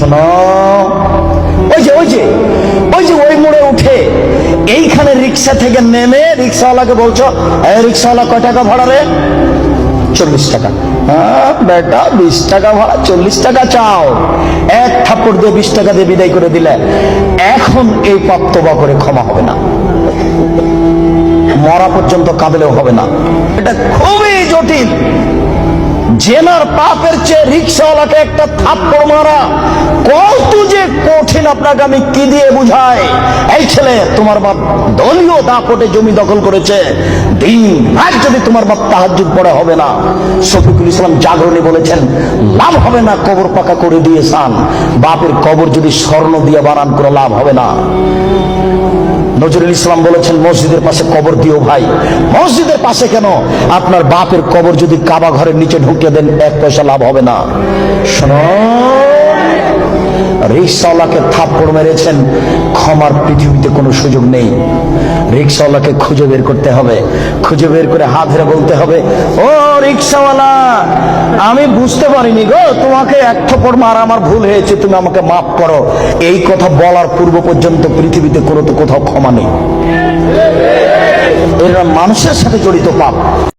শোনো, ওই যে ওই যে ওই যে ওই মোড়ে উঠে এইখানে রিক্সা থেকে নেমে রিক্সাওয়ালাকে বলছো, এই রিক্সাওয়ালা কয় টাকা ভাড়া রে? 40 টাকা। হ্যাঁ বেটা, 20 টাকা ভাড়া, 40 টাকা চাও। এক থাপ্পড় দিয়ে 20 টাকা দিয়ে বিদায় করে দিলে এখন এই পাপ তওবা করে ক্ষমা হবে না, মরা পর্যন্ত কাঁদলেও হবে না। এটা খুবই জটিল। জেনার পাপের চেয়ে রিক্সাওয়ালাকে একটা থাপ্পড় মারা কত যে কঠিন, আপনাকে আমি কি দিয়ে বুঝাই? এই ছেলে, তোমার বাপ দলীয় দাপটে জমি দখল করেছে, দিন রাত যদি তোমার বাপ তাহাজ্জুদ পড়া হবে না। শফিকুল ইসলাম জাগরণী বলেছেন, লাভ হবে না কবর পাকা করে দিয়েছেন, বাপের কবর যদি স্বর্ণ দিয়ে বানান করে লাভ হবে না। নজরুল ইসলাম বলেছেন, মসজিদের পাশে কবর দিও ভাই। মসজিদের পাশে কেন, আপনার বাপের কবর যদি কাবা ঘরের নিচে ঢুকিয়ে দেন 1 পয়সা লাভ হবে না। শোনো, রিক্সাওয়ালাকে থাপ্পড় মেরেছেন, ক্ষমার পৃথিবীতে কোনো সুযোগ নেই। রিক্সাওয়ালাকে খুঁজে বের করতে হবে, খুঁজে বের করে হাত ধরে বলতে হবে, ও রিক্সাওয়ালা, আমি বুঝতে পারিনি গো, তোমাকে এক থাপ্পড় মারা আমার ভুল হয়েছে, তুমি আমাকে মাফ করো। এই কথা বলার পূর্ব পর্যন্ত পৃথিবীতে কোথাও ক্ষমা নেই। এরা মানুষের সাথে জড়িত পাপ।